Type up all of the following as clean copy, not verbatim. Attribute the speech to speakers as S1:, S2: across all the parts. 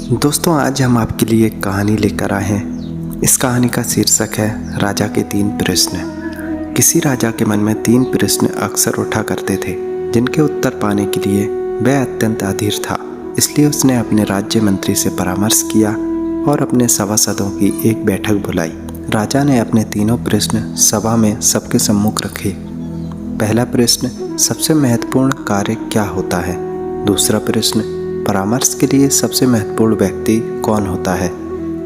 S1: दोस्तों, आज हम आपके लिए एक कहानी लेकर आए हैं। इस कहानी का शीर्षक है राजा के 3 प्रश्न। किसी राजा के मन में 3 प्रश्न अक्सर उठा करते थे, जिनके उत्तर पाने के लिए वह अत्यंत अधीर था। इसलिए उसने अपने राज्य मंत्री से परामर्श किया और अपने सभासदों की एक बैठक बुलाई। राजा ने अपने तीनों प्रश्न सभा में सबके सम्मुख रखे। पहला प्रश्न, सबसे महत्वपूर्ण कार्य क्या होता है? दूसरा प्रश्न, परामर्श के लिए सबसे महत्वपूर्ण व्यक्ति कौन होता है?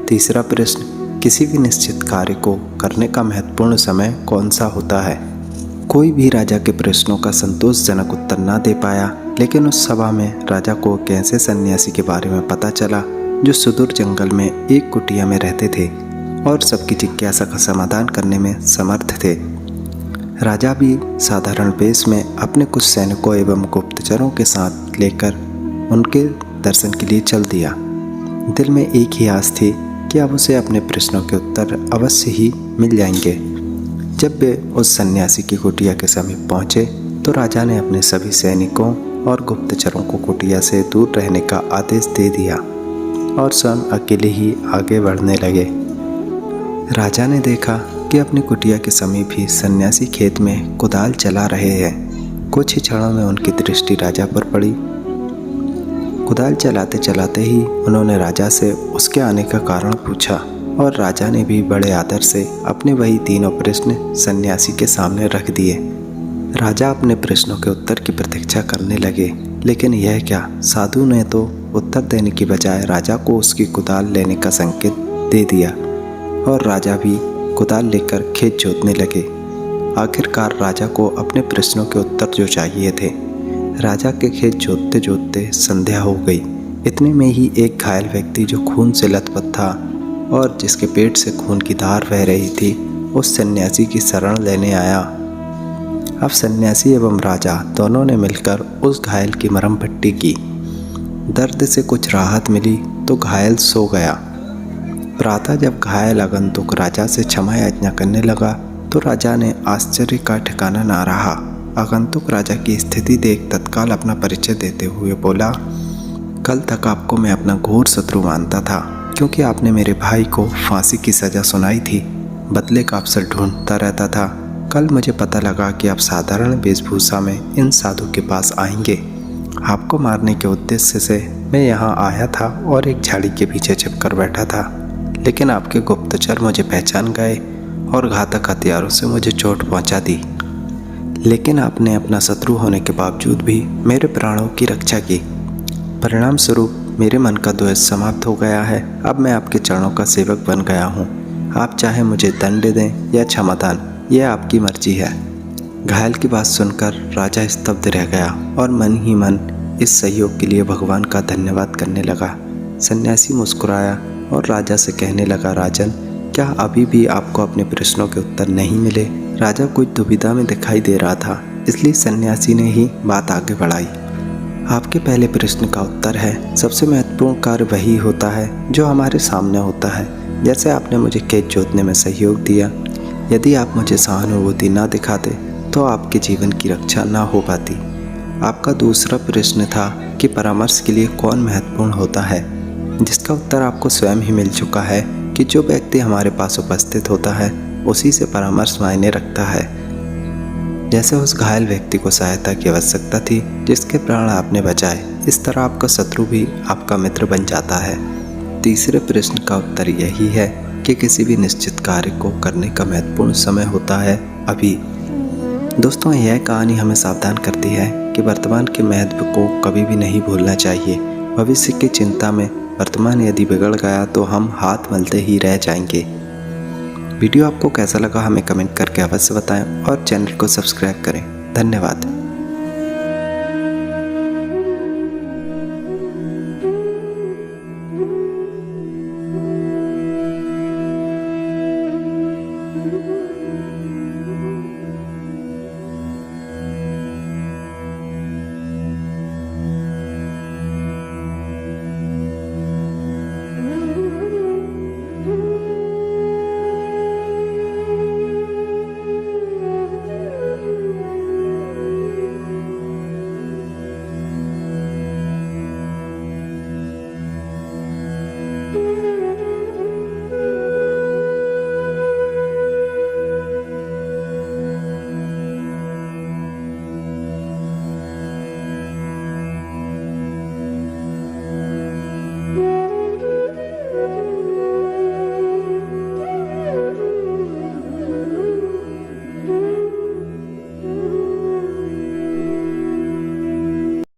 S1: तीसरा प्रश्न, किसी भी निश्चित कार्य को करने का महत्वपूर्ण समय कौन सा होता है? कोई भी राजा के प्रश्नों का संतोषजनक उत्तर न दे पाया, लेकिन उस सभा में राजा को एक ऐसे सन्यासी के बारे में पता चला जो सुदूर जंगल में एक कुटिया में रहते थे और सबकी जिज्ञासा का समाधान करने में समर्थ थे। राजा भी साधारण वेश में अपने कुछ सैनिकों एवं गुप्तचरों के साथ लेकर उनके दर्शन के लिए चल दिया। दिल में एक ही आस थी कि अब उसे अपने प्रश्नों के उत्तर अवश्य ही मिल जाएंगे। जब वे उस सन्यासी की कुटिया के समीप पहुंचे तो राजा ने अपने सभी सैनिकों और गुप्तचरों को कुटिया से दूर रहने का आदेश दे दिया और स्वयं अकेले ही आगे बढ़ने लगे। राजा ने देखा कि अपनी कुटिया के समीप ही सन्यासी खेत में कुदाल चला रहे हैं। कुछ ही क्षणों में उनकी दृष्टि राजा पर पड़ी। कुदाल चलाते चलाते ही उन्होंने राजा से उसके आने का कारण पूछा और राजा ने भी बड़े आदर से अपने वही तीनों प्रश्न सन्यासी के सामने रख दिए। राजा अपने प्रश्नों के उत्तर की प्रतीक्षा करने लगे, लेकिन यह क्या, साधु ने तो उत्तर देने की बजाय राजा को उसकी कुदाल लेने का संकेत दे दिया और राजा भी कुदाल लेकर खेत जोतने लगे। आखिरकार राजा को अपने प्रश्नों के उत्तर जो चाहिए थे। राजा के खेत जोतते जोतते संध्या हो गई। इतने में ही एक घायल व्यक्ति जो खून से लथपथ था और जिसके पेट से खून की धार बह रही थी, उस सन्यासी की शरण लेने आया। अब सन्यासी एवं राजा दोनों ने मिलकर उस घायल की मरहम पट्टी की। दर्द से कुछ राहत मिली तो घायल सो गया। प्रातः जब घायल आगंतुक राजा से क्षमा याचना करने लगा तो राजा ने आश्चर्य का ठिकाना ना रहा। आगंतुक राजा की स्थिति देख तत्काल अपना परिचय देते हुए बोला, कल तक आपको मैं अपना घोर शत्रु मानता था, क्योंकि आपने मेरे भाई को फांसी की सज़ा सुनाई थी। बदले का अवसर ढूंढता रहता था। कल मुझे पता लगा कि आप साधारण वेशभूषा में इन साधु के पास आएंगे। आपको मारने के उद्देश्य से मैं यहाँ आया था और एक झाड़ी के पीछे छिपकर बैठा था, लेकिन आपके गुप्तचर मुझे पहचान गए और घातक हथियारों से मुझे चोट पहुँचा दी। लेकिन आपने अपना शत्रु होने के बावजूद भी मेरे प्राणों की रक्षा की। परिणाम स्वरूप मेरे मन का द्वेष समाप्त हो गया है। अब मैं आपके चरणों का सेवक बन गया हूँ। आप चाहे मुझे दंड दें या क्षमादान, यह आपकी मर्जी है। घायल की बात सुनकर राजा स्तब्ध रह गया और मन ही मन इस सहयोग के लिए भगवान का धन्यवाद करने लगा। सन्यासी मुस्कुराया और राजा से कहने लगा, राजन, क्या अभी भी आपको अपने प्रश्नों के उत्तर नहीं मिले? राजा कुछ दुविधा में दिखाई दे रहा था, इसलिए सन्यासी ने ही बात आगे बढ़ाई। आपके पहले प्रश्न का उत्तर है, सबसे महत्वपूर्ण कार्य वही होता है जो हमारे सामने होता है। जैसे आपने मुझे खेत जोतने में सहयोग दिया, यदि आप मुझे सहानुभूति ना दिखाते तो आपके जीवन की रक्षा ना हो पाती। आपका दूसरा प्रश्न था कि परामर्श के लिए कौन महत्वपूर्ण होता है, जिसका उत्तर आपको स्वयं ही मिल चुका है कि जो व्यक्ति हमारे पास उपस्थित होता है उसी से परामर्श मायने रखता है। जैसे उस घायल व्यक्ति को सहायता की आवश्यकता थी जिसके प्राण आपने बचाए, इस तरह आपका शत्रु भी आपका मित्र बन जाता है। तीसरे प्रश्न का उत्तर यही है कि किसी भी निश्चित कार्य को करने का महत्वपूर्ण समय होता है अभी। दोस्तों, यह कहानी हमें सावधान करती है कि वर्तमान के महत्व को कभी भी नहीं भूलना चाहिए। भविष्य की चिंता में वर्तमान यदि बिगड़ गया तो हम हाथ मलते ही रह जाएंगे। वीडियो आपको कैसा लगा हमें कमेंट करके अवश्य बताएं और चैनल को सब्सक्राइब करें। धन्यवाद।